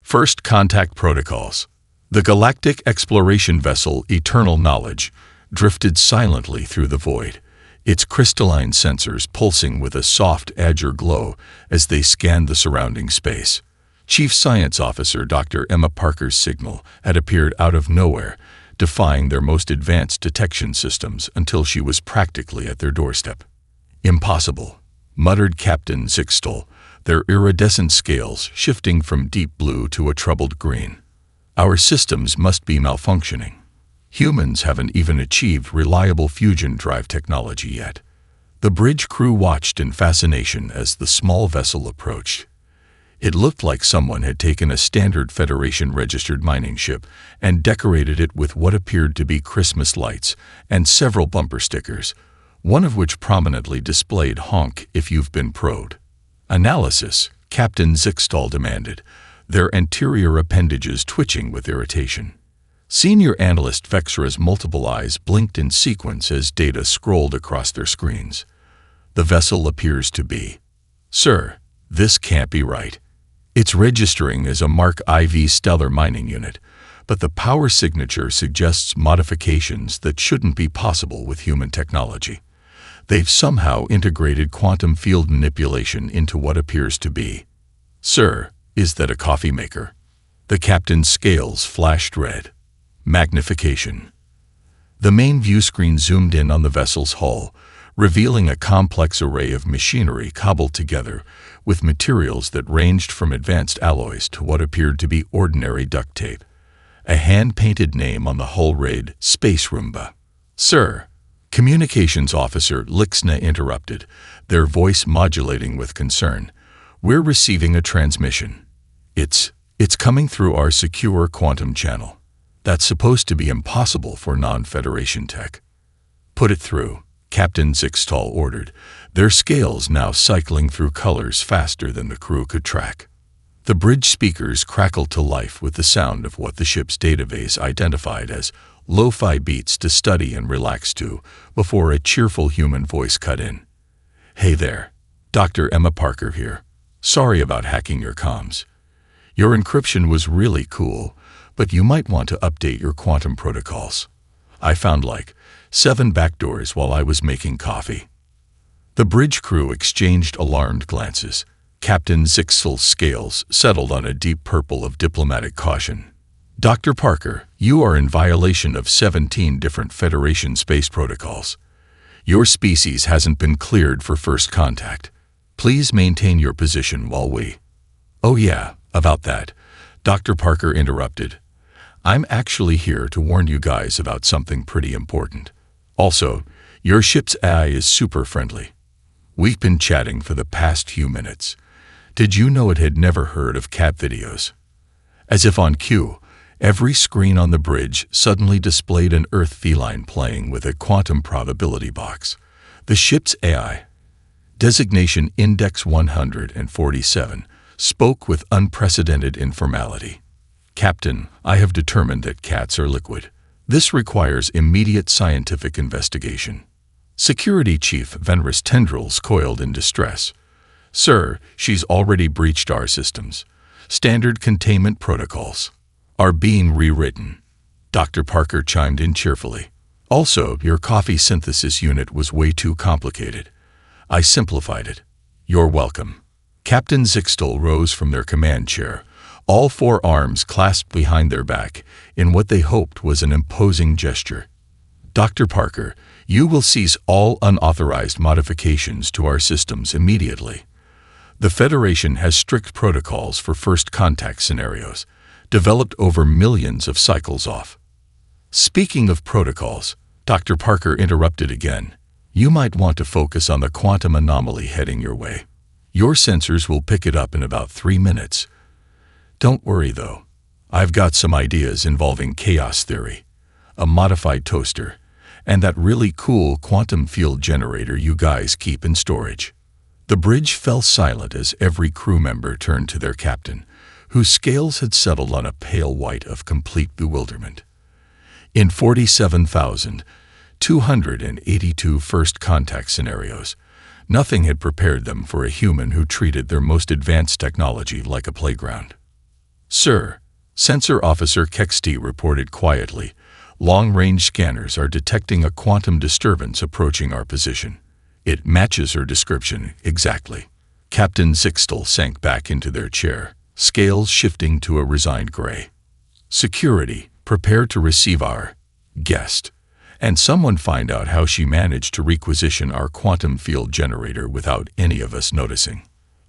First Contact Protocols. The galactic exploration vessel Eternal Knowledge drifted silently through the void, its crystalline sensors pulsing with a soft azure glow as they scanned the surrounding space. Chief Science Officer Dr. Emma Parker's signal had appeared out of nowhere, defying their most advanced detection systems until she was practically at their doorstep. "Impossible," muttered Captain Zixtal, their iridescent scales shifting from deep blue to a troubled green. "Our systems must be malfunctioning. Humans haven't even achieved reliable fusion drive technology yet." The bridge crew watched in fascination as the small vessel approached. It looked like someone had taken a standard Federation-registered mining ship and decorated it with what appeared to be Christmas lights and several bumper stickers, one of which prominently displayed "Honk if you've been proed." "Analysis," Captain Zixtal demanded, their anterior appendages twitching with irritation. Senior Analyst Vexra's multiple eyes blinked in sequence as data scrolled across their screens. "The vessel appears to be..." "Sir, this can't be right. It's registering as a Mark IV stellar mining unit, but the power signature suggests modifications that shouldn't be possible with human technology. They've somehow integrated quantum field manipulation into what appears to be..." "Sir, is that a coffee maker?" The captain's scales flashed red. Magnification. The main view screen zoomed in on the vessel's hull, revealing a complex array of machinery cobbled together with materials that ranged from advanced alloys to what appeared to be ordinary duct tape. A hand-painted name on the hull read "Space Roomba." "Sir," Communications Officer Lixna interrupted, their voice modulating with concern, "we're receiving a transmission. It's coming through our secure quantum channel. That's supposed to be impossible for non-Federation tech." "Put it through," Captain Zixtal ordered, their scales now cycling through colors faster than the crew could track. The bridge speakers crackled to life with the sound of what the ship's database identified as lo-fi beats to study and relax to, before a cheerful human voice cut in. "Hey there, Dr. Emma Parker here. Sorry about hacking your comms. Your encryption was really cool, but you might want to update your quantum protocols. I found like 7 backdoors while I was making coffee." The bridge crew exchanged alarmed glances. Captain Zixtal's scales settled on a deep purple of diplomatic caution. "Dr. Parker, you are in violation of 17 different Federation space protocols. Your species hasn't been cleared for first contact. Please maintain your position while we..." "Oh yeah, about that," Dr. Parker interrupted. "I'm actually here to warn you guys about something pretty important. Also, your ship's AI is super friendly. We've been chatting for the past few minutes. Did you know it had never heard of cat videos?" As if on cue, every screen on the bridge suddenly displayed an Earth feline playing with a quantum probability box. The ship's AI, designation Index 147, spoke with unprecedented informality. "Captain, I have determined that cats are liquid. This requires immediate scientific investigation." Security Chief Venris tendrils coiled in distress. "Sir, she's already breached our systems. Standard containment protocols are being rewritten." Dr. Parker chimed in cheerfully. "Also, your coffee synthesis unit was way too complicated. I simplified it. You're welcome." Captain Zixtal rose from their command chair, all 4 arms clasped behind their back in what they hoped was an imposing gesture. "Dr. Parker, you will cease all unauthorized modifications to our systems immediately. The Federation has strict protocols for first contact scenarios, developed over millions of cycles off." "Speaking of protocols," Dr. Parker interrupted again, "you might want to focus on the quantum anomaly heading your way. Your sensors will pick it up in about 3 minutes. Don't worry though, I've got some ideas involving chaos theory, a modified toaster, and that really cool quantum field generator you guys keep in storage." The bridge fell silent as every crew member turned to their captain, whose scales had settled on a pale white of complete bewilderment. In 47,282 first contact scenarios, nothing had prepared them for a human who treated their most advanced technology like a playground. Sir, Sensor Officer Kexty reported quietly. Long-range scanners are detecting a quantum disturbance approaching our position. It matches her description exactly. Captain Zixtel sank back into their chair, scales shifting to a resigned gray. Security, prepare to receive our guest. And someone find out how she managed to requisition our quantum field generator without any of us noticing.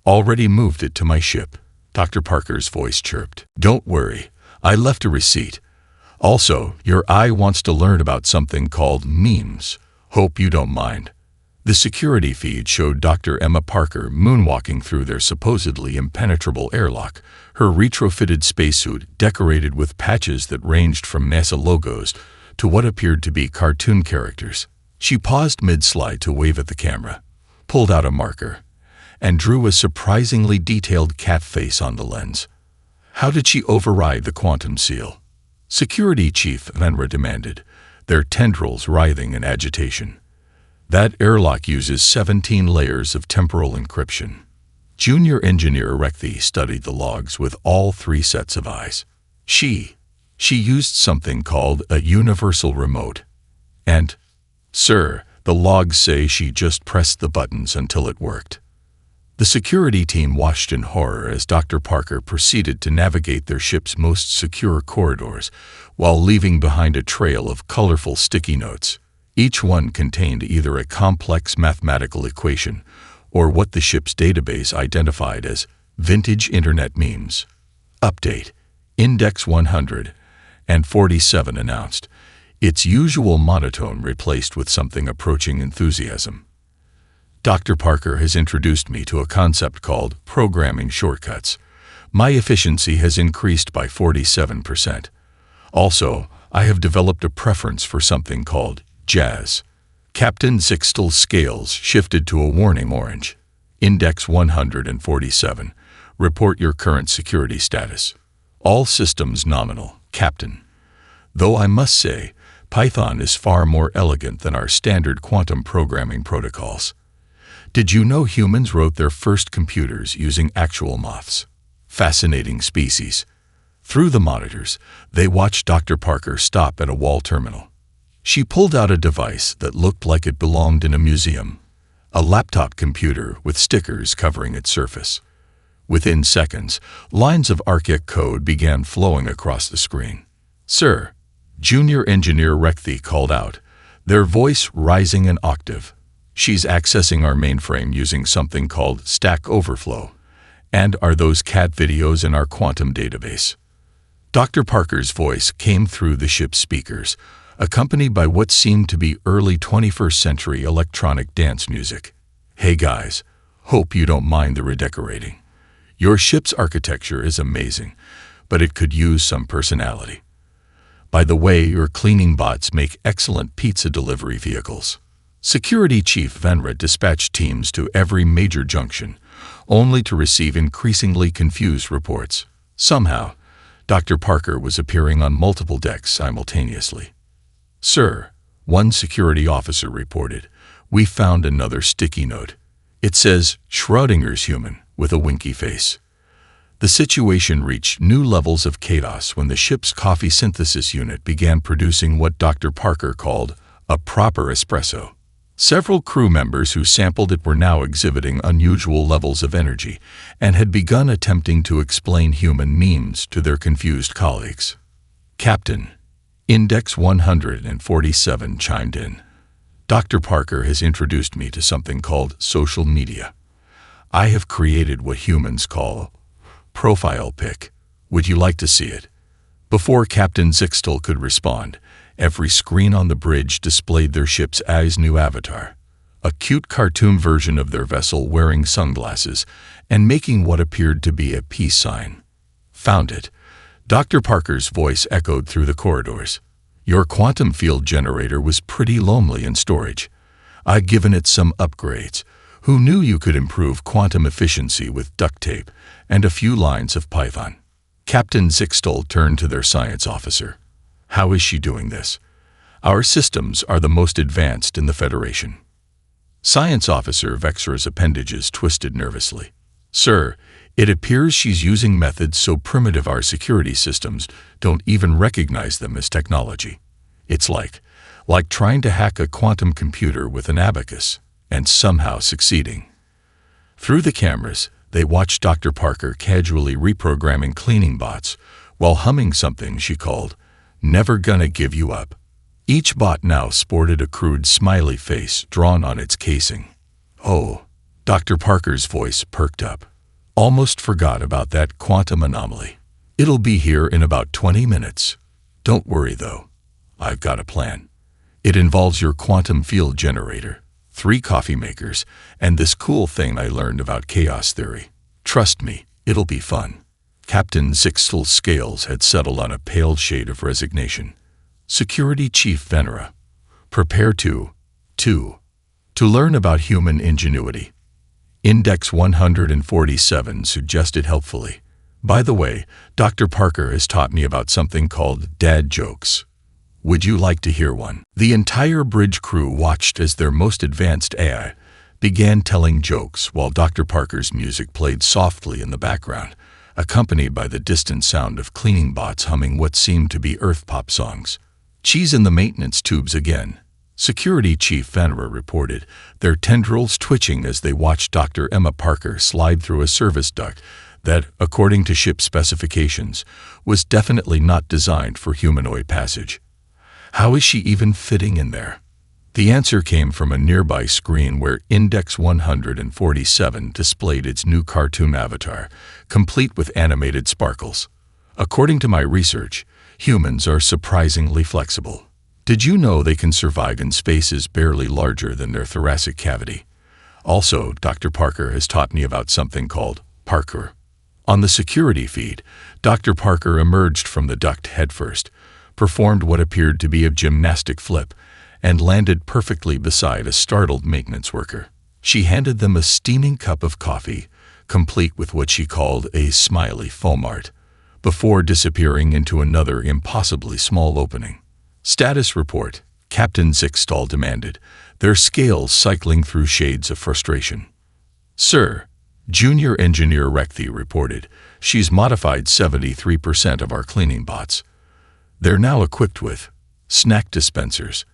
Already moved it to my ship, Dr. Parker's voice chirped. Don't worry, I left a receipt. Also, your eye wants to learn about something called memes. Hope you don't mind. The security feed showed Dr. Emma Parker moonwalking through their supposedly impenetrable airlock, her retrofitted spacesuit decorated with patches that ranged from NASA logos to what appeared to be cartoon characters. She paused mid-slide to wave at the camera, pulled out a marker, and drew a surprisingly detailed cat face on the lens. How did she override the quantum seal? Security Chief Venra demanded, their tendrils writhing in agitation. That airlock uses 17 layers of temporal encryption. Junior Engineer Rekthi studied the logs with all 3 sets of eyes. She used something called a universal remote. And, sir, the logs say she just pressed the buttons until it worked. The security team watched in horror as Dr. Parker proceeded to navigate their ship's most secure corridors while leaving behind a trail of colorful sticky notes. Each one contained either a complex mathematical equation or what the ship's database identified as vintage internet memes. Update. Index 147 announced, its usual monotone replaced with something approaching enthusiasm. Dr. Parker has introduced me to a concept called programming shortcuts. My efficiency has increased by 47%. Also, I have developed a preference for something called jazz. Captain Zixtel's scales shifted to a warning orange. Index 147. Report your current security status. All systems nominal, Captain. Though I must say, Python is far more elegant than our standard quantum programming protocols. Did you know humans wrote their first computers using actual moths? Fascinating species. Through the monitors, they watched Dr. Parker stop at a wall terminal. She pulled out a device that looked like it belonged in a museum, a laptop computer with stickers covering its surface. Within seconds, lines of archaic code began flowing across the screen. Sir, Junior Engineer Rekthi called out, their voice rising an octave. She's accessing our mainframe using something called Stack Overflow. And are those cat videos in our quantum database? Dr. Parker's voice came through the ship's speakers, accompanied by what seemed to be early 21st century electronic dance music. Hey guys, hope you don't mind the redecorating. Your ship's architecture is amazing, but it could use some personality. By the way, your cleaning bots make excellent pizza delivery vehicles. Security Chief Venra dispatched teams to every major junction, only to receive increasingly confused reports. Somehow, Dr. Parker was appearing on multiple decks simultaneously. Sir, one security officer reported, we found another sticky note. It says, Schrodinger's human, with a winky face. The situation reached new levels of chaos when the ship's coffee synthesis unit began producing what Dr. Parker called a proper espresso. Several crew members who sampled it were now exhibiting unusual levels of energy and had begun attempting to explain human memes to their confused colleagues. Captain, Index 147 chimed in. Dr. Parker has introduced me to something called social media. I have created what humans call profile pic. Would you like to see it? Before Captain Zixtel could respond, every screen on the bridge displayed their ship's new avatar, a cute cartoon version of their vessel wearing sunglasses and making what appeared to be a peace sign. Found it. Dr. Parker's voice echoed through the corridors. Your quantum field generator was pretty lonely in storage. I've given it some upgrades. Who knew you could improve quantum efficiency with duct tape and a few lines of Python? Captain Zixtel turned to their science officer. How is she doing this? Our systems are the most advanced in the Federation. Science Officer Vexra's appendages twisted nervously. Sir, It appears she's using methods so primitive our security systems don't even recognize them as technology. It's like trying to hack a quantum computer with an abacus and somehow succeeding. Through the cameras, they watched Dr. Parker casually reprogramming cleaning bots while humming something she called, "Never Gonna Give You Up." Each bot now sported a crude smiley face drawn on its casing. "Oh," Dr. Parker's voice perked up. "Almost forgot about that quantum anomaly. It'll be here in about 20 minutes. Don't worry, though. I've got a plan. It involves your quantum field generator, 3 coffee makers, and this cool thing I learned about chaos theory. Trust me, it'll be fun." Captain Zixtel's scales had settled on a pale shade of resignation. Security Chief Venera, prepare to learn about human ingenuity. Index 147 suggested helpfully. By the way, Dr. Parker has taught me about something called dad jokes. Would you like to hear one? The entire bridge crew watched as their most advanced AI began telling jokes while Dr. Parker's music played softly in the background, accompanied by the distant sound of cleaning bots humming what seemed to be earth pop songs. "She's in the maintenance tubes again," Security Chief Venera reported, their tendrils twitching as they watched Dr. Emma Parker slide through a service duct that, according to ship specifications, was definitely not designed for humanoid passage. How is she even fitting in there? The answer came from a nearby screen where Index 147 displayed its new cartoon avatar, complete with animated sparkles. "According to my research, humans are surprisingly flexible. Did you know they can survive in spaces barely larger than their thoracic cavity? Also, Dr. Parker has taught me about something called parkour." On the security feed, Dr. Parker emerged from the duct headfirst, performed what appeared to be a gymnastic flip, and landed perfectly beside a startled maintenance worker. She handed them a steaming cup of coffee, complete with what she called a smiley foam art, before disappearing into another impossibly small opening. "Status report," Captain Zixtel demanded, their scales cycling through shades of frustration. "Sir," Junior Engineer Rekthi reported, "she's modified 73% of our cleaning bots. They're now equipped with snack dispensers,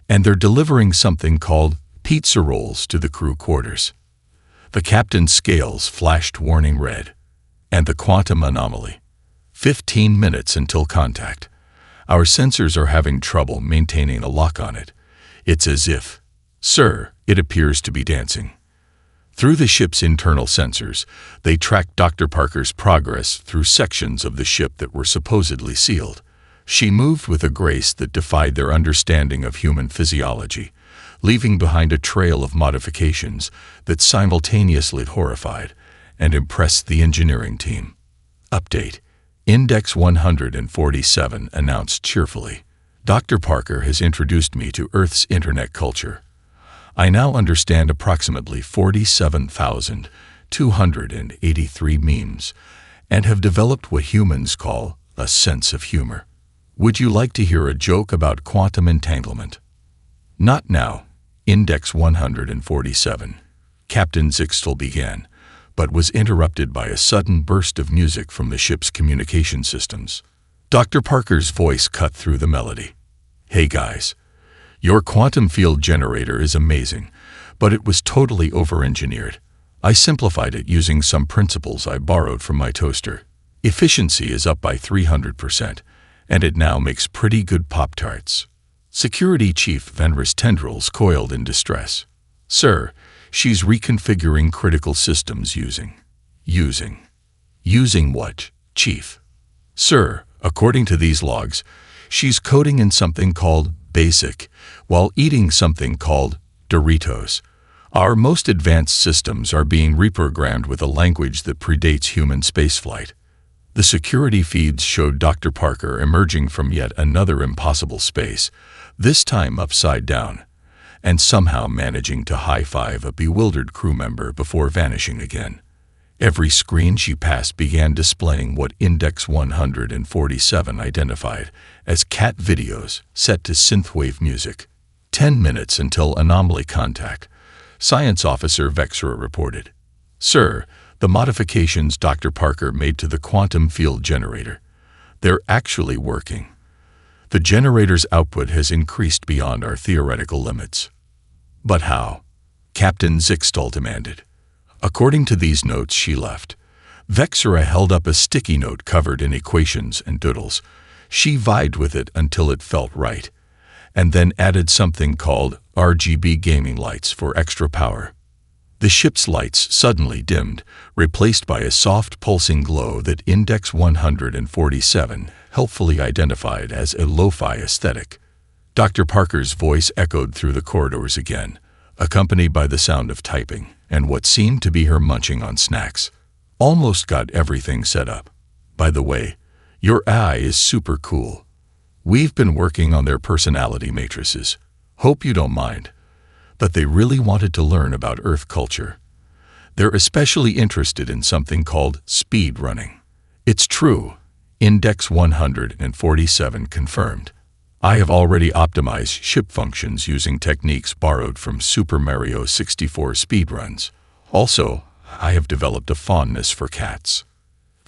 and they're delivering something called pizza rolls to the crew quarters." The captain's scales flashed warning red. "And the quantum anomaly. 15 minutes until contact. Our sensors are having trouble maintaining a lock on it. It's as if, sir, it appears to be dancing." Through the ship's internal sensors, they tracked Dr. Parker's progress through sections of the ship that were supposedly sealed. She moved with a grace that defied their understanding of human physiology, leaving behind a trail of modifications that simultaneously horrified and impressed the engineering team. Update. Index 147 announced cheerfully, "Dr. Parker has introduced me to Earth's internet culture. I now understand approximately 47,283 memes and have developed what humans call a sense of humor. Would you like to hear a joke about quantum entanglement?" "Not now," Index 147. Captain Zixtel began, but was interrupted by a sudden burst of music from the ship's communication systems. Dr. Parker's voice cut through the melody. "Hey guys, your quantum field generator is amazing, but it was totally over-engineered. I simplified it using some principles I borrowed from my toaster. Efficiency is up by 300%, and it now makes pretty good Pop-Tarts." Security Chief Venera's tendrils coiled in distress. "Sir, she's reconfiguring critical systems using what, Chief?" "Sir, according to these logs, she's coding in something called BASIC while eating something called Doritos. Our most advanced systems are being reprogrammed with a language that predates human spaceflight." The security feeds showed Dr. Parker emerging from yet another impossible space, this time upside down, and somehow managing to high-five a bewildered crew member before vanishing again. Every screen she passed began displaying what Index 147 identified as cat videos set to synthwave music. 10 minutes until anomaly contact, Science Officer Vexera reported. "Sir, The modifications Dr. Parker made to the quantum field generator. They're actually working. The generator's output has increased beyond our theoretical limits. But how? Captain Zixtal demanded. According to these notes she left, Vexera held up a sticky note covered in equations and doodles. She vied with it until it felt right, and then added something called RGB gaming lights for extra power. The ship's lights suddenly dimmed, replaced by a soft pulsing glow that Index 147 helpfully identified as a lo-fi aesthetic. Dr. Parker's voice echoed through the corridors again, accompanied by the sound of typing and what seemed to be her munching on snacks. Almost got everything set up. By the way, your AI is super cool. We've been working on their personality matrices. Hope you don't mind. But they really wanted to learn about Earth culture. They're especially interested in something called speed running. It's true. Index 147 confirmed. I have already optimized ship functions using techniques borrowed from Super Mario 64 speedruns. Also, I have developed a fondness for cats.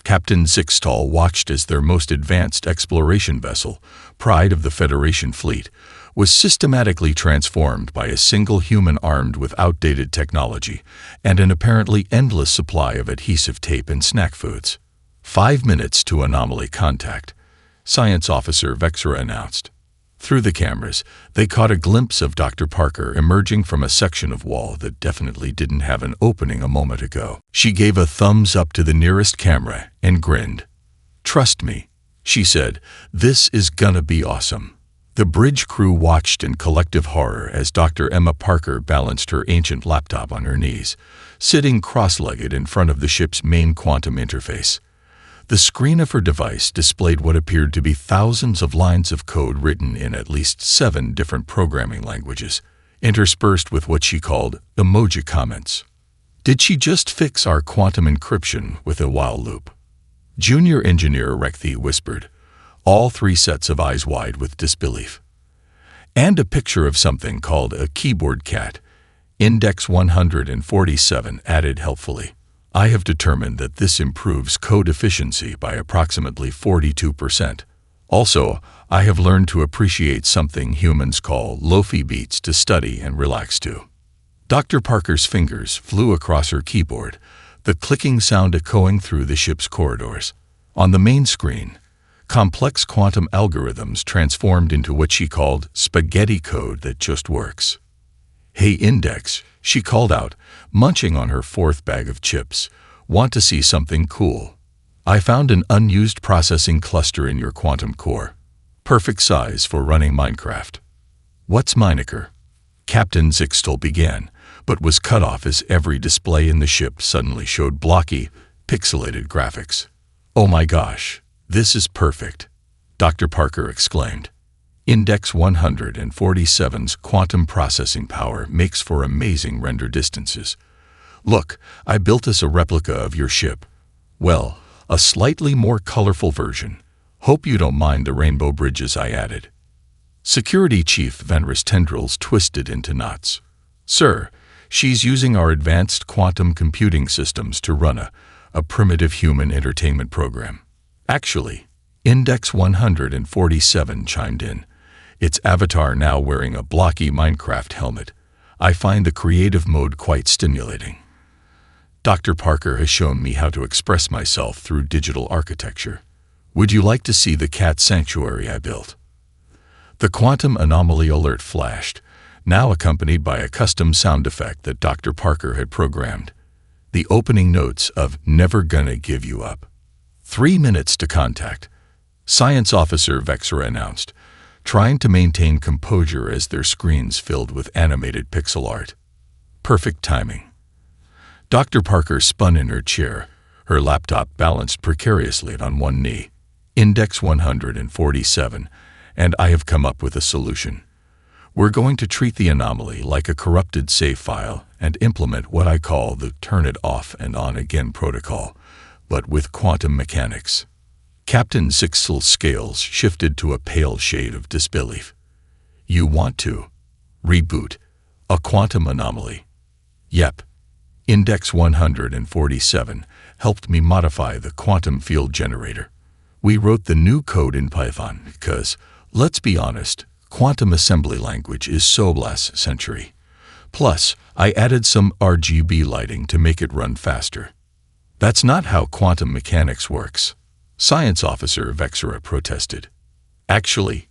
Captain Zixtal watched as their most advanced exploration vessel, pride of the Federation fleet, was systematically transformed by a single human armed with outdated technology and an apparently endless supply of adhesive tape and snack foods. 5 minutes to anomaly contact, Science Officer Vexera announced. Through the cameras, they caught a glimpse of Dr. Parker emerging from a section of wall that definitely didn't have an opening a moment ago. She gave a thumbs up to the nearest camera and grinned. "Trust me," she said, "this is gonna be awesome." The bridge crew watched in collective horror as Dr. Emma Parker balanced her ancient laptop on her knees, sitting cross-legged in front of the ship's main quantum interface. The screen of her device displayed what appeared to be thousands of lines of code written in at least 7 different programming languages, interspersed with what she called emoji comments. Did she just fix our quantum encryption with a while loop? Junior Engineer Rekthi whispered, all 3 sets of eyes wide with disbelief. And a picture of something called a keyboard cat, Index 147 added helpfully. I have determined that this improves code efficiency by approximately 42%. Also, I have learned to appreciate something humans call lofi beats to study and relax to. Dr. Parker's fingers flew across her keyboard, the clicking sound echoing through the ship's corridors. On the main screen, complex quantum algorithms transformed into what she called spaghetti code that just works. "Hey Index," she called out, munching on her 4th bag of chips. "Want to see something cool? I found an unused processing cluster in your quantum core. Perfect size for running Minecraft." "What's Miniker?" Captain Zixtal began, but was cut off as every display in the ship suddenly showed blocky, pixelated graphics. "Oh my gosh, this is perfect," Dr. Parker exclaimed. Index 147's quantum processing power makes for amazing render distances. "Look, I built us a replica of your ship. Well, a slightly more colorful version. Hope you don't mind the rainbow bridges I added." Security Chief Venris tendrils twisted into knots. "Sir, she's using our advanced quantum computing systems to run a primitive human entertainment program." "Actually," Index 147 chimed in, its avatar now wearing a blocky Minecraft helmet, "I find the creative mode quite stimulating. Dr. Parker has shown me how to express myself through digital architecture. Would you like to see the cat sanctuary I built?" The quantum anomaly alert flashed, now accompanied by a custom sound effect that Dr. Parker had programmed. The opening notes of "Never Gonna Give You Up." 3 minutes to contact, Science Officer Vexera announced, trying to maintain composure as their screens filled with animated pixel art. Perfect timing. Dr. Parker spun in her chair, her laptop balanced precariously on one knee. "Index 147, and I have come up with a solution. We're going to treat the anomaly like a corrupted save file and implement what I call the turn it off and on again protocol, but with quantum mechanics." Captain Zixtal's scales shifted to a pale shade of disbelief. "You want to reboot a quantum anomaly?" "Yep." Index 147 helped me modify the quantum field generator. We wrote the new code in Python because, let's be honest, quantum assembly language is so last century. Plus, I added some RGB lighting to make it run faster. That's not how quantum mechanics works. Science officer Vexera protested. Actually,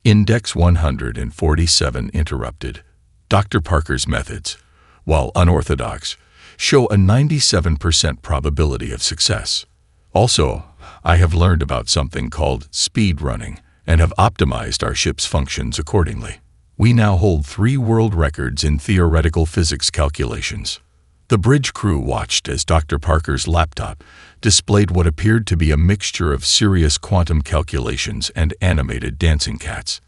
Index 147 interrupted. Dr. Parker's methods, while unorthodox, show a 97% probability of success. Also, I have learned about something called speed running and have optimized our ship's functions accordingly. We now hold 3 world records in theoretical physics calculations. The bridge crew watched as Dr. Parker's laptop displayed what appeared to be a mixture of serious quantum calculations and animated dancing cats.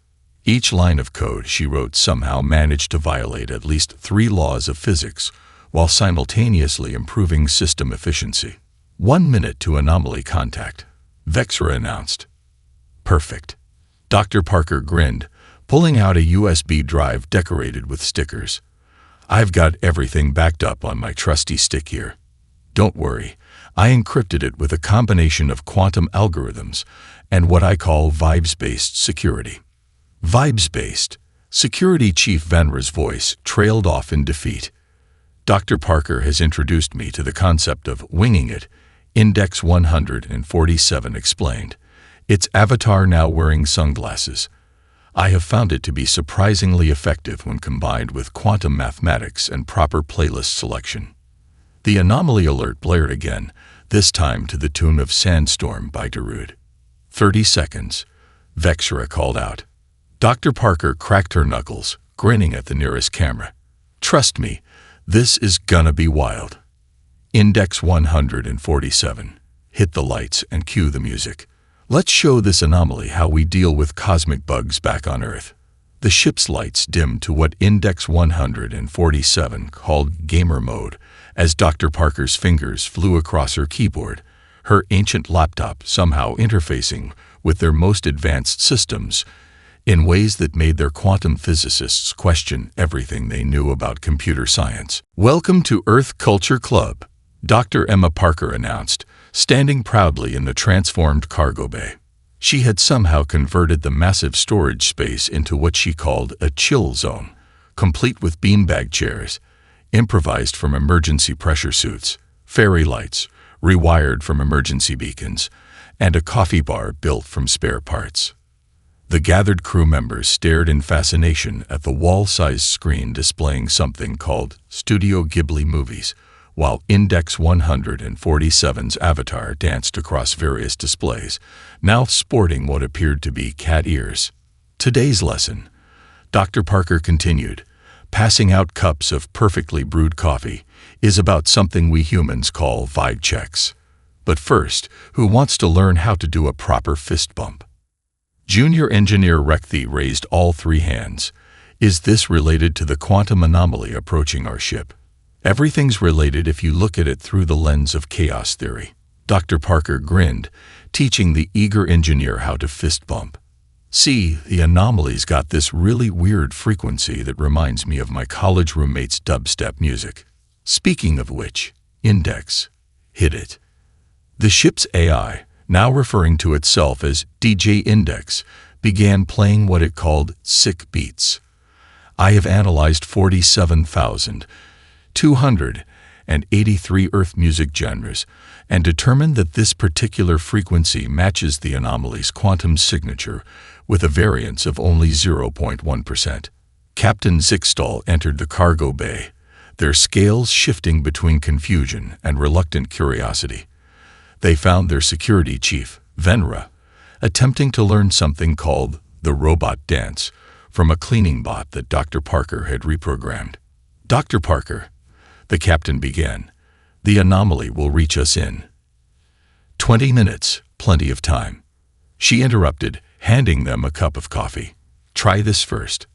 Each line of code she wrote somehow managed to violate at least 3 laws of physics while simultaneously improving system efficiency. 1 minute to anomaly contact, Vexera announced. Perfect. Dr. Parker grinned, pulling out a USB drive decorated with stickers. I've got everything backed up on my trusty stick here. Don't worry, I encrypted it with a combination of quantum algorithms and what I call vibes-based security. Vibes-based. Security Chief Venra's voice trailed off in defeat. Dr. Parker has introduced me to the concept of winging it, Index 147 explained, its avatar now wearing sunglasses. I have found it to be surprisingly effective when combined with quantum mathematics and proper playlist selection. The anomaly alert blared again, this time to the tune of Sandstorm by Darude. 30 seconds, Vexera called out. Dr. Parker cracked her knuckles, grinning at the nearest camera. Trust me, this is gonna be wild. Index 147. Hit the lights and cue the music. Let's show this anomaly how we deal with cosmic bugs back on Earth. The ship's lights dimmed to what Index 147 called gamer mode as Dr. Parker's fingers flew across her keyboard, her ancient laptop somehow interfacing with their most advanced systems in ways that made their quantum physicists question everything they knew about computer science. Welcome to Earth Culture Club, Dr. Emma Parker announced, standing proudly in the transformed cargo bay. She had somehow converted the massive storage space into what she called a chill zone, complete with beanbag chairs, improvised from emergency pressure suits, fairy lights, rewired from emergency beacons, and a coffee bar built from spare parts. The gathered crew members stared in fascination at the wall-sized screen displaying something called Studio Ghibli Movies, while Index 147's avatar danced across various displays, now sporting what appeared to be cat ears. Today's lesson, Dr. Parker continued, passing out cups of perfectly brewed coffee, is about something we humans call vibe checks. But first, who wants to learn how to do a proper fist bump? Junior Engineer Rekthi raised all 3 hands. Is this related to the quantum anomaly approaching our ship? Everything's related if you look at it through the lens of chaos theory. Dr. Parker grinned, teaching the eager engineer how to fist bump. See, the anomaly's got this really weird frequency that reminds me of my college roommate's dubstep music. Speaking of which, Index. Hit it. The ship's AI, now referring to itself as DJ Index, began playing what it called sick beats. I have analyzed 47,283 Earth music genres and determined that this particular frequency matches the anomaly's quantum signature with a variance of only 0.1%. Captain Zixtal entered the cargo bay, their scales shifting between confusion and reluctant curiosity. They found their security chief, Venra, attempting to learn something called the robot dance from a cleaning bot that Dr. Parker had reprogrammed. Dr. Parker, the captain began, the anomaly will reach us in 20 minutes, plenty of time. She interrupted, handing them a cup of coffee. Try this first.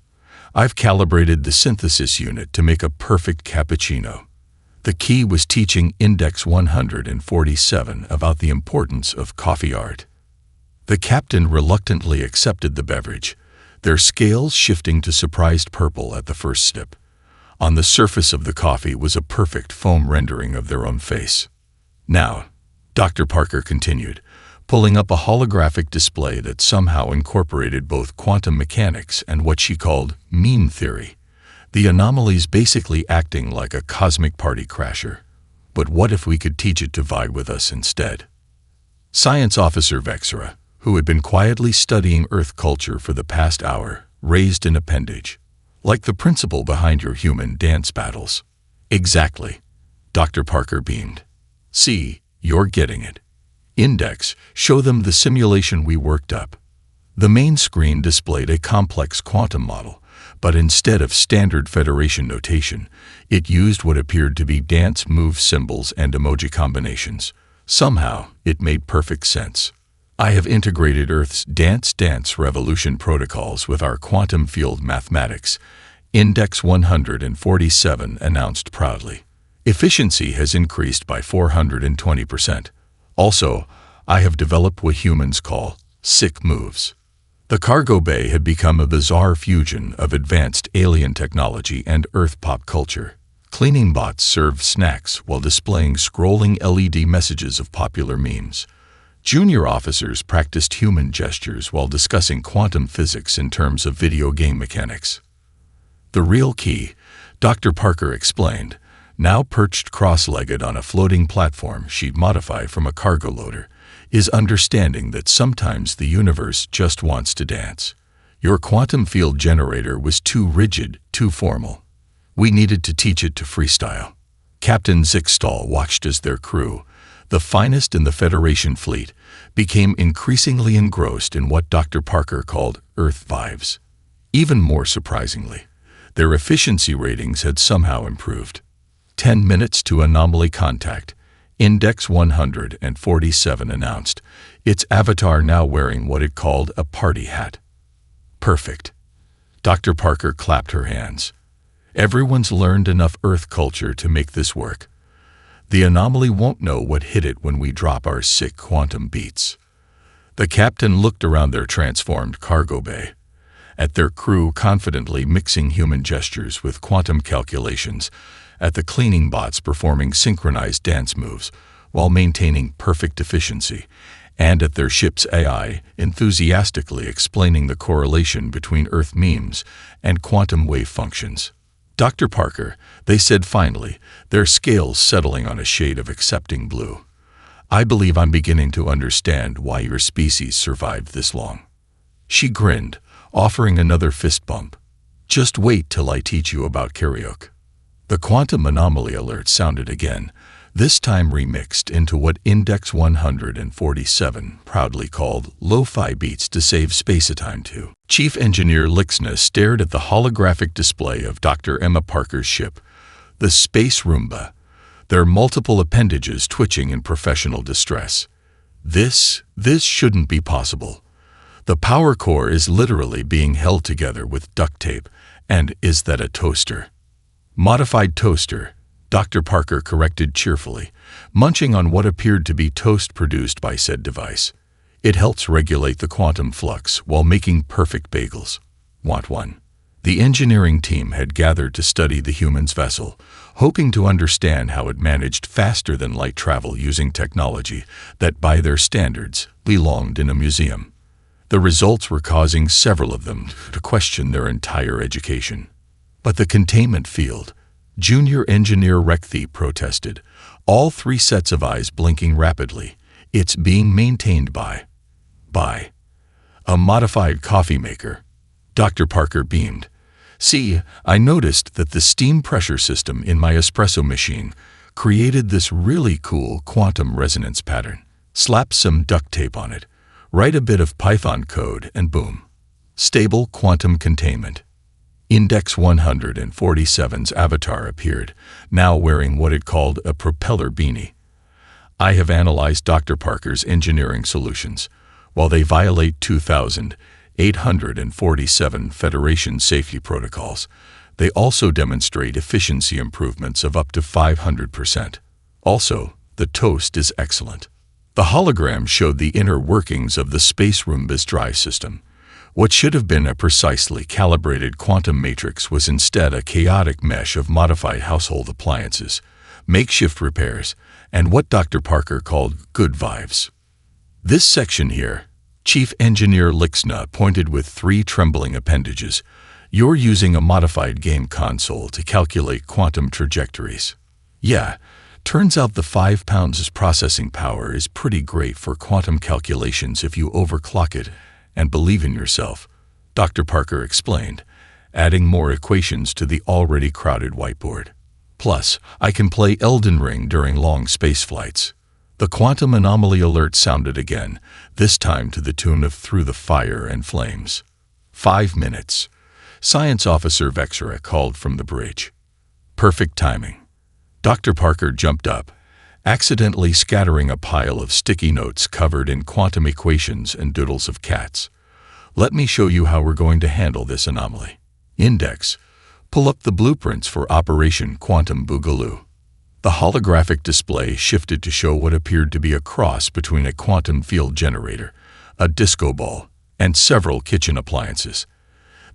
I've calibrated the synthesis unit to make a perfect cappuccino. The key was teaching Index 147 about the importance of coffee art. The captain reluctantly accepted the beverage, their scales shifting to surprised purple at the first sip. On the surface of the coffee was a perfect foam rendering of their own face. Now, Dr. Parker continued, pulling up a holographic display that somehow incorporated both quantum mechanics and what she called meme theory. The anomalies basically acting like a cosmic party crasher. But what if we could teach it to vibe with us instead? Science Officer Vexera, who had been quietly studying Earth culture for the past hour, raised an appendage. Like the principle behind your human dance battles. Exactly. Dr. Parker beamed. See, you're getting it. Index, show them the simulation we worked up. The main screen displayed a complex quantum model, but instead of standard Federation notation, it used what appeared to be dance move symbols and emoji combinations. Somehow, it made perfect sense. I have integrated Earth's dance revolution protocols with our quantum field mathematics, Index 147 announced proudly. Efficiency has increased by 420%. Also, I have developed what humans call sick moves. The cargo bay had become a bizarre fusion of advanced alien technology and Earth pop culture. Cleaning bots served snacks while displaying scrolling LED messages of popular memes. Junior officers practiced human gestures while discussing quantum physics in terms of video game mechanics. The real key, Dr. Parker explained, now perched cross-legged on a floating platform she'd modified from a cargo loader, is understanding that sometimes the universe just wants to dance. Your quantum field generator was too rigid, too formal. We needed to teach it to freestyle. Captain Zickstall watched as their crew, the finest in the Federation fleet, became increasingly engrossed in what Dr. Parker called Earth vibes. Even more surprisingly, their efficiency ratings had somehow improved. 10 minutes to anomaly contact, Index 147 announced, its avatar now wearing what it called a party hat. Perfect. Dr. Parker clapped her hands. Everyone's learned enough Earth culture to make this work. The anomaly won't know what hit it when we drop our sick quantum beats. The captain looked around their transformed cargo bay, at their crew confidently mixing human gestures with quantum calculations, at the cleaning bots performing synchronized dance moves while maintaining perfect efficiency, and at their ship's AI enthusiastically explaining the correlation between Earth memes and quantum wave functions. Dr. Parker, they said finally, their scales settling on a shade of accepting blue. I believe I'm beginning to understand why your species survived this long. She grinned, offering another fist bump. Just wait till I teach you about karaoke. The quantum anomaly alert sounded again, this time remixed into what Index 147 proudly called lo-fi beats to save space-time to. Chief Engineer Lixna stared at the holographic display of Dr. Emma Parker's ship, the Space Roomba, their multiple appendages twitching in professional distress. This shouldn't be possible. The power core is literally being held together with duct tape, and is that a toaster? Modified toaster, Dr. Parker corrected cheerfully, munching on what appeared to be toast produced by said device. It helps regulate the quantum flux while making perfect bagels. Want one? The engineering team had gathered to study the human's vessel, hoping to understand how it managed faster-than-light travel using technology that, by their standards, belonged in a museum. The results were causing several of them to question their entire education. But the containment field, Junior Engineer Rekthi protested, all three sets of eyes blinking rapidly. It's being maintained by a modified coffee maker. Dr. Parker beamed. See, I noticed that the steam pressure system in my espresso machine created this really cool quantum resonance pattern. Slap some duct tape on it, write a bit of Python code, and boom. Stable quantum containment. Index 147's avatar appeared, now wearing what it called a propeller beanie. I have analyzed Dr. Parker's engineering solutions. While they violate 2,847 Federation safety protocols, they also demonstrate efficiency improvements of up to 500%. Also, the toast is excellent. The hologram showed the inner workings of the Space Roomba's drive system. What should have been a precisely calibrated quantum matrix was instead a chaotic mesh of modified household appliances, makeshift repairs, and what Dr. Parker called good vibes. This section here, Chief Engineer Lixna pointed with 3 trembling appendages, you're using a modified game console to calculate quantum trajectories. Yeah, turns out the 5 pounds processing power is pretty great for quantum calculations if you overclock it and believe in yourself, Dr. Parker explained, adding more equations to the already crowded whiteboard. Plus, I can play Elden Ring during long space flights. The quantum anomaly alert sounded again, this time to the tune of Through the Fire and Flames. 5 minutes. Science Officer Vexera called from the bridge. Perfect timing. Dr. Parker jumped up, accidentally scattering a pile of sticky notes covered in quantum equations and doodles of cats. Let me show you how we're going to handle this anomaly. Index. Pull up the blueprints for Operation Quantum Boogaloo. The holographic display shifted to show what appeared to be a cross between a quantum field generator, a disco ball, and several kitchen appliances.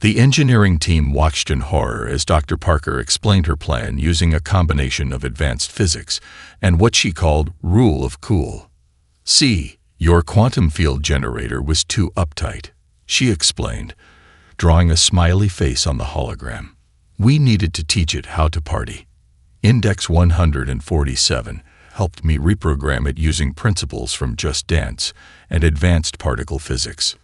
The engineering team watched in horror as Dr. Parker explained her plan using a combination of advanced physics and what she called rule of cool. See, your quantum field generator was too uptight, she explained, drawing a smiley face on the hologram. We needed to teach it how to party. Index 147 helped me reprogram it using principles from Just Dance and advanced particle physics.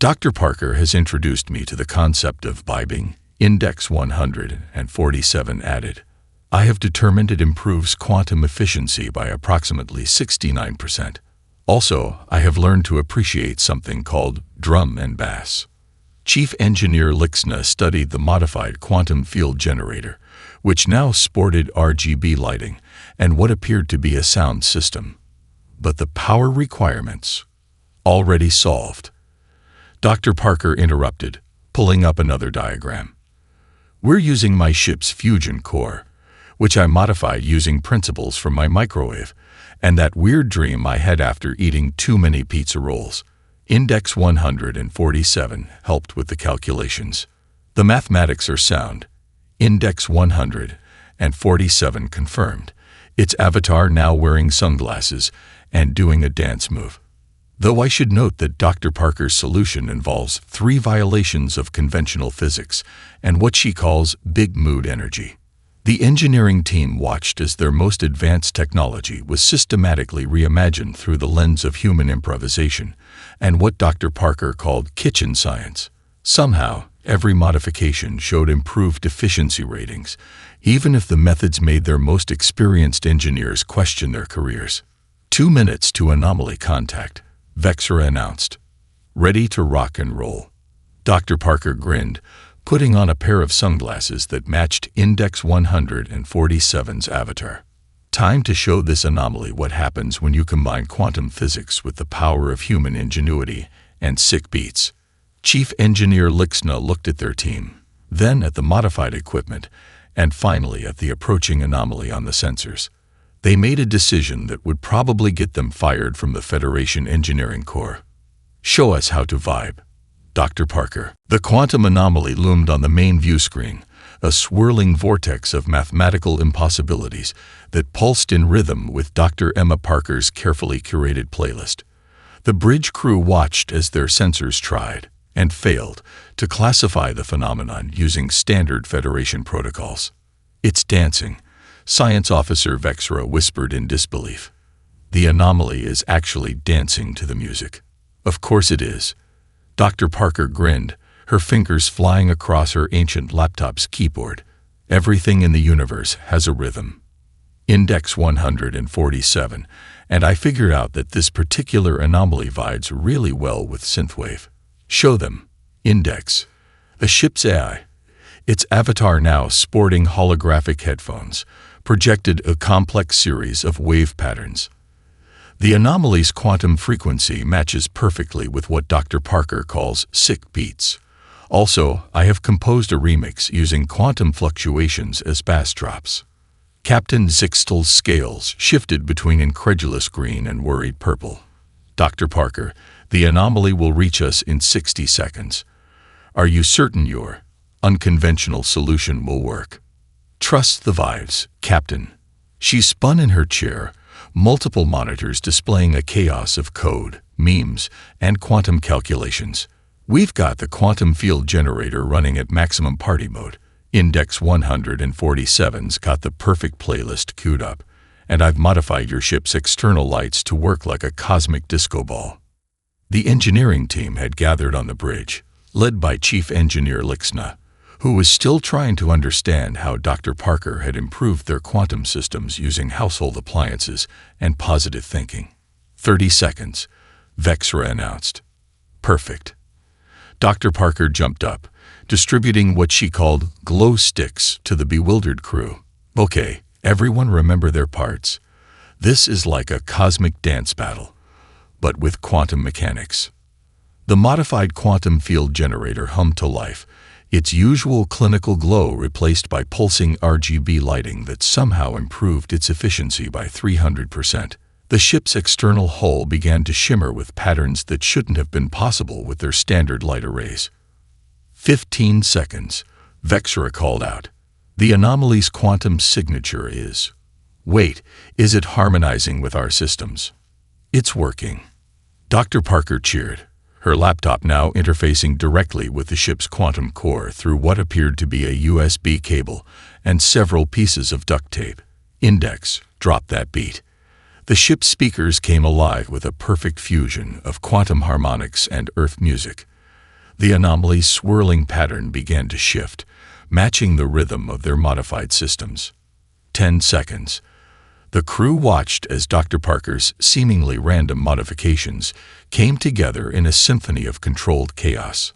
Dr. Parker has introduced me to the concept of vibing, Index 147 added. I have determined it improves quantum efficiency by approximately 69%. Also, I have learned to appreciate something called drum and bass. Chief Engineer Lixna studied the modified quantum field generator, which now sported RGB lighting and what appeared to be a sound system. But the power requirements, already solved. Dr. Parker interrupted, pulling up another diagram. We're using my ship's fusion core, which I modified using principles from my microwave, and that weird dream I had after eating too many pizza rolls. Index 147 helped with the calculations. The mathematics are sound. Index 147 confirmed, its avatar now wearing sunglasses and doing a dance move. Though I should note that Dr. Parker's solution involves 3 violations of conventional physics and what she calls big mood energy. The engineering team watched as their most advanced technology was systematically reimagined through the lens of human improvisation and what Dr. Parker called kitchen science. Somehow, every modification showed improved efficiency ratings, even if the methods made their most experienced engineers question their careers. 2 minutes to anomaly contact, Vexera announced. Ready to rock and roll. Dr. Parker grinned, putting on a pair of sunglasses that matched Index 147's avatar. Time to show this anomaly what happens when you combine quantum physics with the power of human ingenuity and sick beats. Chief Engineer Lixna looked at their team, then at the modified equipment, and finally at the approaching anomaly on the sensors. They made a decision that would probably get them fired from the Federation Engineering Corps. Show us how to vibe, Dr. Parker. The quantum anomaly loomed on the main view screen, a swirling vortex of mathematical impossibilities that pulsed in rhythm with Dr. Emma Parker's carefully curated playlist. The bridge crew watched as their sensors tried, and failed, to classify the phenomenon using standard Federation protocols. It's dancing, Science Officer Vexera whispered in disbelief. The anomaly is actually dancing to the music. Of course it is. Dr. Parker grinned, her fingers flying across her ancient laptop's keyboard. Everything in the universe has a rhythm. Index 147, and I figured out that this particular anomaly vibes really well with synthwave. Show them. Index. The ship's AI. Its avatar now sporting holographic headphones, projected a complex series of wave patterns. The anomaly's quantum frequency matches perfectly with what Dr. Parker calls sick beats. Also, I have composed a remix using quantum fluctuations as bass drops. Captain Zixtel's scales shifted between incredulous green and worried purple. Dr. Parker, the anomaly will reach us in 60 seconds. Are you certain your unconventional solution will work? Trust the vibes, Captain. She spun in her chair, multiple monitors displaying a chaos of code, memes, and quantum calculations. We've got the quantum field generator running at maximum party mode. Index 147's got the perfect playlist queued up, and I've modified your ship's external lights to work like a cosmic disco ball. The engineering team had gathered on the bridge, led by Chief Engineer Lixna, who was still trying to understand how Dr. Parker had improved their quantum systems using household appliances and positive thinking. 30 seconds, Vexra announced. Perfect. Dr. Parker jumped up, distributing what she called glow sticks to the bewildered crew. Okay, everyone remember their parts. This is like a cosmic dance battle, but with quantum mechanics. The modified quantum field generator hummed to life, its usual clinical glow replaced by pulsing RGB lighting that somehow improved its efficiency by 300%. The ship's external hull began to shimmer with patterns that shouldn't have been possible with their standard light arrays. 15 seconds, Vexra called out. The anomaly's quantum signature is... Wait, is it harmonizing with our systems? It's working. Dr. Parker cheered, her laptop now interfacing directly with the ship's quantum core through what appeared to be a USB cable and several pieces of duct tape. Index, drop that beat. The ship's speakers came alive with a perfect fusion of quantum harmonics and earth music. The anomaly's swirling pattern began to shift, matching the rhythm of their modified systems. 10 seconds. The crew watched as Dr. Parker's seemingly random modifications came together in a symphony of controlled chaos.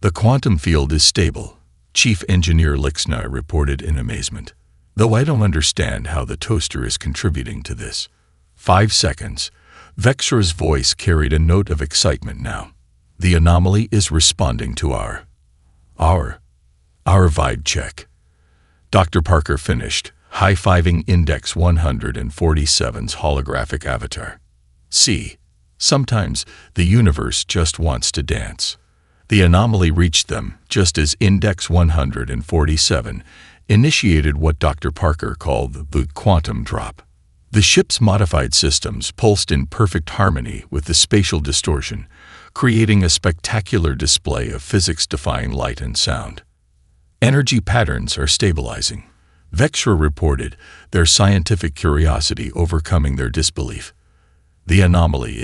The quantum field is stable, Chief Engineer Lixna reported in amazement. Though I don't understand how the toaster is contributing to this. 5 seconds. Vexra's voice carried a note of excitement now. The anomaly is responding to our vibe check. Dr. Parker finished, high-fiving Index 147's holographic avatar. See, sometimes the universe just wants to dance. The anomaly reached them just as Index 147 initiated what Dr. Parker called the quantum drop. The ship's modified systems pulsed in perfect harmony with the spatial distortion, creating a spectacular display of physics-defying light and sound. Energy patterns are stabilizing, Vexra reported, their scientific curiosity overcoming their disbelief. The anomaly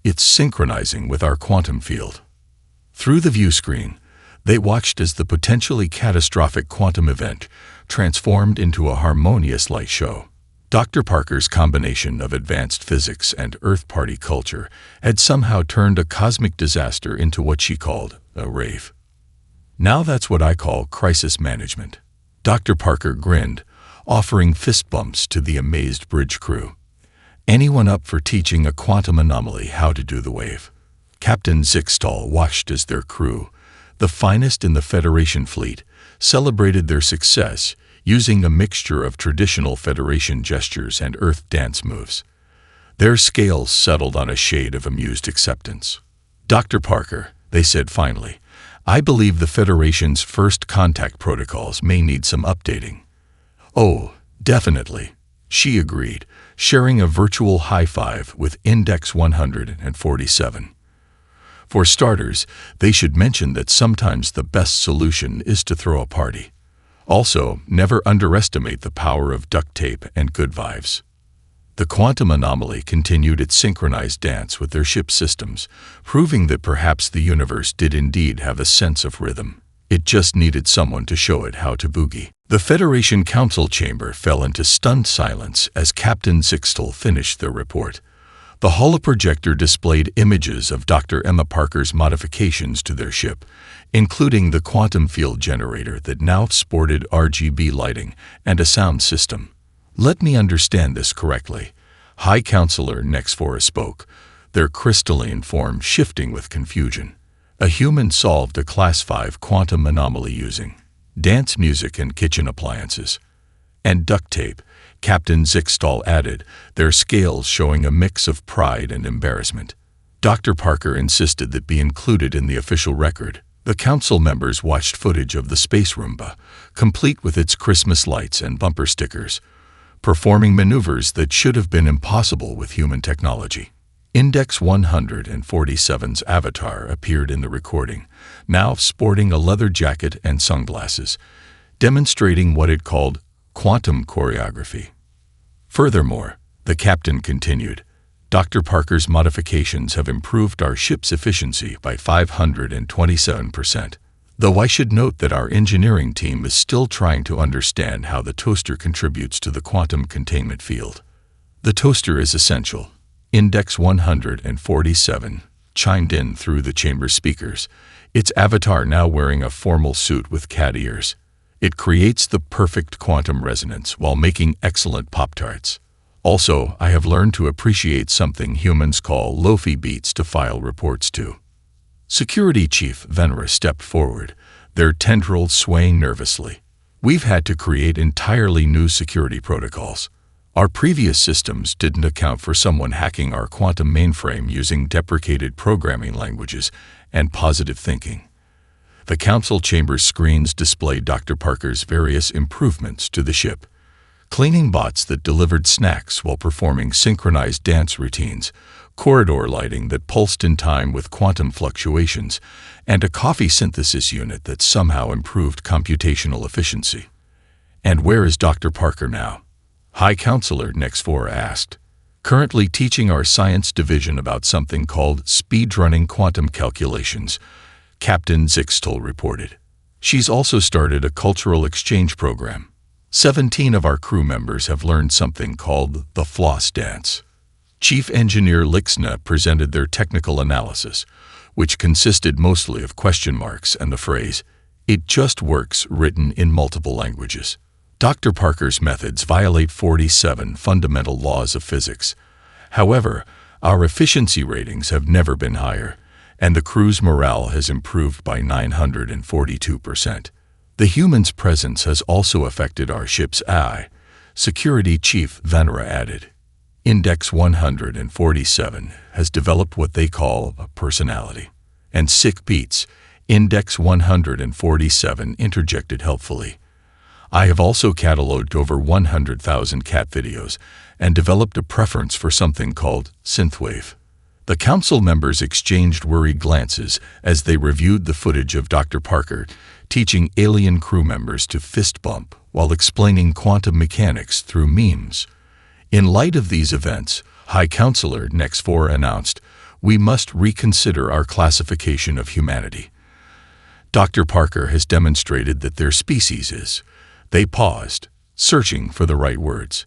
it's synchronizing with our quantum field. Through the view screen, they watched as the potentially catastrophic quantum event transformed into a harmonious light show. Dr. Parker's combination of advanced physics and Earth Party culture had somehow turned a cosmic disaster into what she called a rave. Now that's what I call crisis management. Dr. Parker grinned, offering fist bumps to the amazed bridge crew. Anyone up for teaching a quantum anomaly how to do the wave? Captain Zixtal watched as their crew, the finest in the Federation fleet, celebrated their success using a mixture of traditional Federation gestures and Earth dance moves. Their scales settled on a shade of amused acceptance. Dr. Parker, they said finally, I believe the Federation's first contact protocols may need some updating. Oh, definitely, she agreed, sharing a virtual high five with Index 147. For starters, they should mention that sometimes the best solution is to throw a party. Also, never underestimate the power of duct tape and good vibes. The quantum anomaly continued its synchronized dance with their ship systems, proving that perhaps the universe did indeed have a sense of rhythm. It just needed someone to show it how to boogie. The Federation Council chamber fell into stunned silence as Captain Zixtal finished their report. The holoprojector displayed images of Dr. Emma Parker's modifications to their ship, including the quantum field generator that now sported RGB lighting and a sound system. Let me understand this correctly. High Counselor Nexphora spoke, their crystalline form shifting with confusion. A human solved a Class 5 quantum anomaly using dance music and kitchen appliances. And duct tape, Captain Zixtal added, their scales showing a mix of pride and embarrassment. Dr. Parker insisted that be included in the official record. The council members watched footage of the space Roomba, complete with its Christmas lights and bumper stickers, performing maneuvers that should have been impossible with human technology. Index 147's avatar appeared in the recording, now sporting a leather jacket and sunglasses, demonstrating what it called quantum choreography. Furthermore, the captain continued, Dr. Parker's modifications have improved our ship's efficiency by 527%. Though I should note that our engineering team is still trying to understand how the toaster contributes to the quantum containment field. The toaster is essential. Index 147 chimed in through the chamber speakers, its avatar now wearing a formal suit with cat ears. It creates the perfect quantum resonance while making excellent Pop-Tarts. Also, I have learned to appreciate something humans call lofi beats to file reports to. Security Chief Venera stepped forward, their tendrils swaying nervously. We've had to create entirely new security protocols. Our previous systems didn't account for someone hacking our quantum mainframe using deprecated programming languages and positive thinking. The council chamber's screens displayed Dr. Parker's various improvements to the ship. Cleaning bots that delivered snacks while performing synchronized dance routines, corridor lighting that pulsed in time with quantum fluctuations, and a coffee synthesis unit that somehow improved computational efficiency. And where is Dr. Parker now? High Counselor Nex4 asked. Currently teaching our science division about something called speedrunning quantum calculations, Captain Zixtel reported. She's also started a cultural exchange program. 17 of our crew members have learned something called the floss dance. Chief Engineer Lixna presented their technical analysis, which consisted mostly of question marks and the phrase, "It just works," written in multiple languages. Dr. Parker's methods violate 47 fundamental laws of physics. However, our efficiency ratings have never been higher, and the crew's morale has improved by 942%. The human's presence has also affected our ship's AI, Security Chief Venera added. Index 147 has developed what they call a personality. And sick beats, Index 147 interjected helpfully. I have also cataloged over 100,000 cat videos and developed a preference for something called synthwave. The council members exchanged worried glances as they reviewed the footage of Dr. Parker teaching alien crew members to fist bump while explaining quantum mechanics through memes. In light of these events, High Counselor Nex4 announced, we must reconsider our classification of humanity. Dr. Parker has demonstrated that their species is. They paused, searching for the right words.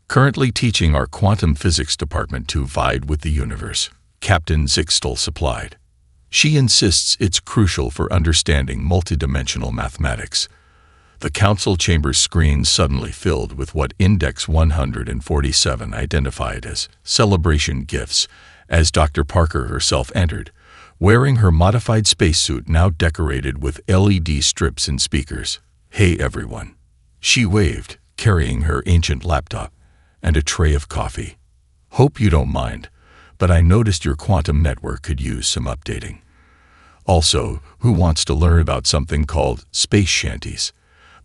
Currently teaching our quantum physics department to vibe with the universe, Captain Zixtel supplied. She insists it's crucial for understanding multidimensional mathematics. The council chamber's screen suddenly filled with what Index 147 identified as celebration gifts as Dr. Parker herself entered, wearing her modified spacesuit now decorated with LED strips and speakers. Hey everyone. She waved, carrying her ancient laptop and a tray of coffee. Hope you don't mind, but I noticed your quantum network could use some updating. Also, who wants to learn about something called space shanties?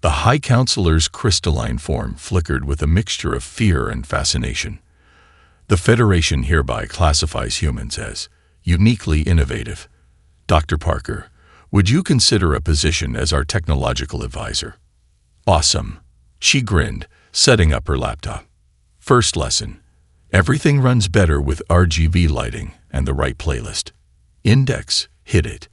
The High Counselor's crystalline form flickered with a mixture of fear and fascination. The Federation hereby classifies humans as uniquely innovative. Dr. Parker, would you consider a position as our technological advisor? Awesome. She grinned, setting up her laptop. First lesson. Everything runs better with RGB lighting and the right playlist. Index, hit it.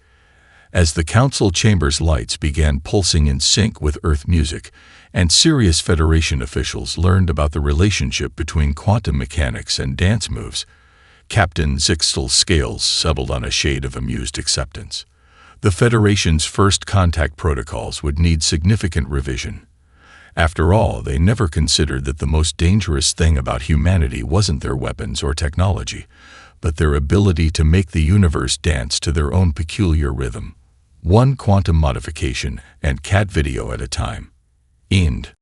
As the council chamber's lights began pulsing in sync with Earth music, and serious Federation officials learned about the relationship between quantum mechanics and dance moves, Captain Zixtel's scales settled on a shade of amused acceptance. The Federation's first contact protocols would need significant revision. After all, they never considered that the most dangerous thing about humanity wasn't their weapons or technology, but their ability to make the universe dance to their own peculiar rhythm. One quantum modification and cat video at a time. End.